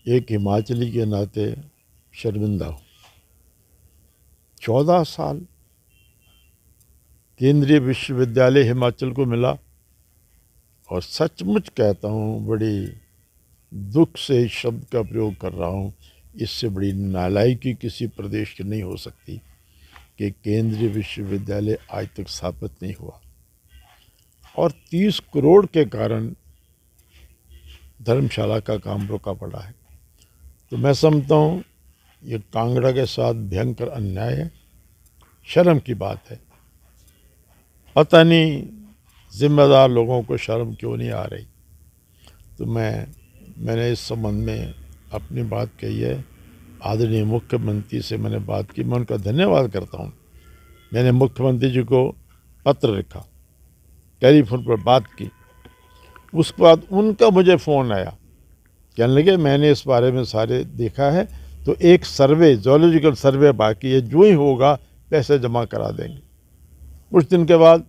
एक हिमाचली के नाते शर्मिंदा हूँ। 14 साल केंद्रीय विश्वविद्यालय हिमाचल को मिला और सचमुच कहता हूँ, बड़ी दुख से इस शब्द का प्रयोग कर रहा हूँ, इससे बड़ी नालायकी किसी प्रदेश की नहीं हो सकती कि केंद्रीय विश्वविद्यालय आज तक स्थापित नहीं हुआ और 30 करोड़ के कारण धर्मशाला का काम रोका पड़ा है। तो मैं समझता हूँ ये कांगड़ा के साथ भयंकर अन्याय है, शर्म की बात है। पता नहीं जिम्मेदार लोगों को शर्म क्यों नहीं आ रही। तो मैंने इस संबंध में अपनी बात कही है। आदरणीय मुख्यमंत्री से मैंने बात की, मैं उनका धन्यवाद करता हूँ। मैंने मुख्यमंत्री जी को पत्र लिखा, टेलीफोन पर बात की, उसके बाद उनका मुझे फ़ोन आया, कहने लगे मैंने इस बारे में सारे देखा है, तो एक सर्वे, जोलॉजिकल सर्वे बाकी है, जो ही होगा पैसे जमा करा देंगे। कुछ दिन के बाद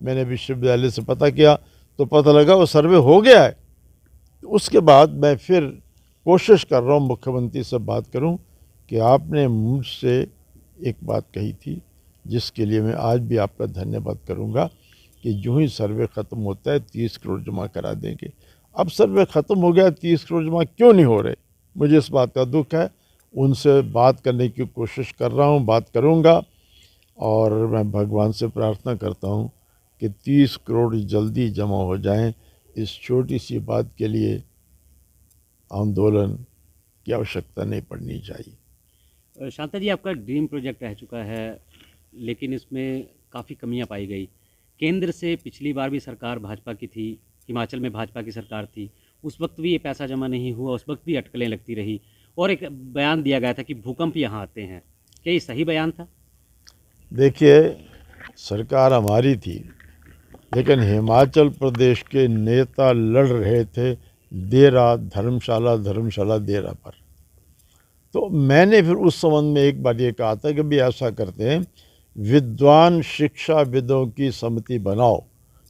मैंने विश्वविद्यालय से पता किया तो पता लगा वो सर्वे हो गया है। उसके बाद मैं फिर कोशिश कर रहा हूँ मुख्यमंत्री से बात करूँ कि आपने मुझसे एक बात कही थी जिसके लिए मैं आज भी आपका धन्यवाद करूँगा कि जो ही सर्वे ख़त्म होता है 30 करोड़ जमा करा देंगे। अब सर्वे ख़त्म हो गया, 30 करोड़ जमा क्यों नहीं हो रहे, मुझे इस बात का दुख है। उनसे बात करने की कोशिश कर रहा हूँ, बात करूँगा और मैं भगवान से प्रार्थना करता हूँ कि 30 करोड़ जल्दी जमा हो जाएं। इस छोटी सी बात के लिए आंदोलन की आवश्यकता नहीं पड़नी चाहिए। शांता जी, आपका ड्रीम प्रोजेक्ट रह चुका है, लेकिन इसमें काफ़ी कमियां पाई गई। केंद्र से पिछली बार भी सरकार भाजपा की थी, हिमाचल में भाजपा की सरकार थी, उस वक्त भी ये पैसा जमा नहीं हुआ, उस वक्त भी अटकलें लगती रही और एक बयान दिया गया था कि भूकंप यहाँ आते हैं। क्या ये सही बयान था? देखिए, सरकार हमारी थी, लेकिन हिमाचल प्रदेश के नेता लड़ रहे थे देरा धर्मशाला धर्मशाला देरा पर। तो मैंने फिर उस संबंध में एक बार ये कहा था कि भी ऐसा करते हैं, विद्वान शिक्षाविदों की समिति बनाओ,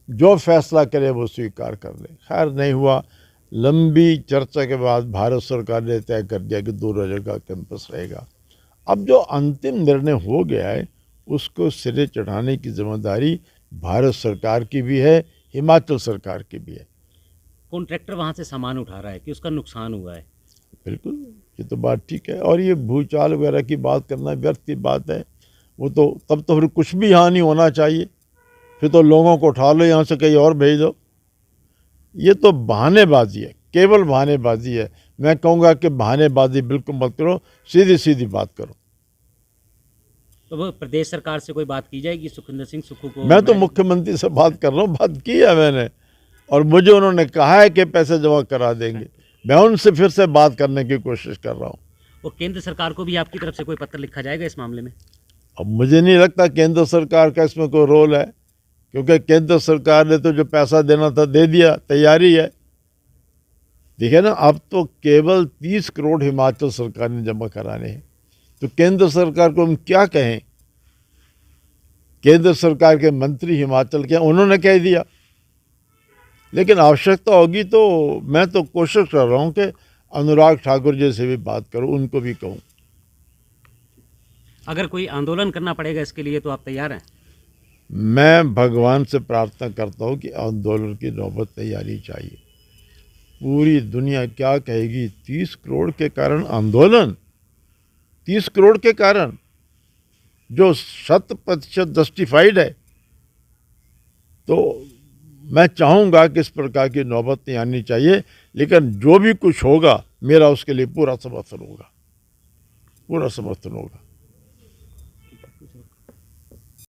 जो फैसला करे वो स्वीकार कर ले। खैर नहीं हुआ। लंबी चर्चा के बाद भारत सरकार ने तय कर दिया कि 2 रोज़ का कैंपस रहेगा। अब जो अंतिम निर्णय हो गया है उसको सिरे चढ़ाने की जिम्मेदारी भारत सरकार की भी है, हिमाचल सरकार की भी है। कॉन्ट्रैक्टर वहाँ से सामान उठा रहा है कि उसका नुकसान हुआ है? बिल्कुल, ये तो बात ठीक है। और ये भूचाल वगैरह की बात करना व्यर्थ की बात है। वो तो तब तो फिर कुछ भी यहाँ नहीं होना चाहिए, फिर तो लोगों को उठा लो यहाँ से कहीं और भेज दो। ये तो बहानेबाजी है, केवल बहानेबाजी है। मैं कहूँगा कि बहानेबाजी बिल्कुल मत करो, सीधी सीधी बात करो। तो वो प्रदेश सरकार से कोई बात की जाएगी सुखविंदर सिंह सुक्खू को? मैं तो मुख्यमंत्री से बात कर रहा हूँ, बात की है मैंने, और मुझे उन्होंने कहा है कि पैसे जमा करा देंगे। मैं उनसे फिर से बात करने की कोशिश कर रहा हूँ। वो केंद्र सरकार को भी आपकी तरफ से कोई पत्र लिखा जाएगा इस मामले में? अब मुझे नहीं लगता केंद्र सरकार का इसमें कोई रोल है, क्योंकि केंद्र सरकार ने तो जो पैसा देना था दे दिया, तैयारी है। देखिए ना, अब तो केवल 30 करोड़ हिमाचल सरकार ने जमा कराने हैं, तो केंद्र सरकार को हम क्या कहें। केंद्र सरकार के मंत्री हिमाचल के, उन्होंने कह दिया। लेकिन आवश्यकता होगी तो मैं तो कोशिश कर रहा हूँ कि अनुराग ठाकुर जी से भी बात करूँ, उनको भी कहूँ। अगर कोई आंदोलन करना पड़ेगा इसके लिए तो आप तैयार हैं? मैं भगवान से प्रार्थना करता हूँ कि आंदोलन की नौबत तैयारी चाहिए। पूरी दुनिया क्या कहेगी, 30 करोड़ के कारण आंदोलन, 30 करोड़ के कारण, जो 100% जस्टिफाइड है। तो मैं चाहूँगा कि इस प्रकार की नौबत नहीं आनी चाहिए, लेकिन जो भी कुछ होगा मेरा उसके लिए पूरा समर्थन होगा, पूरा समर्थन होगा।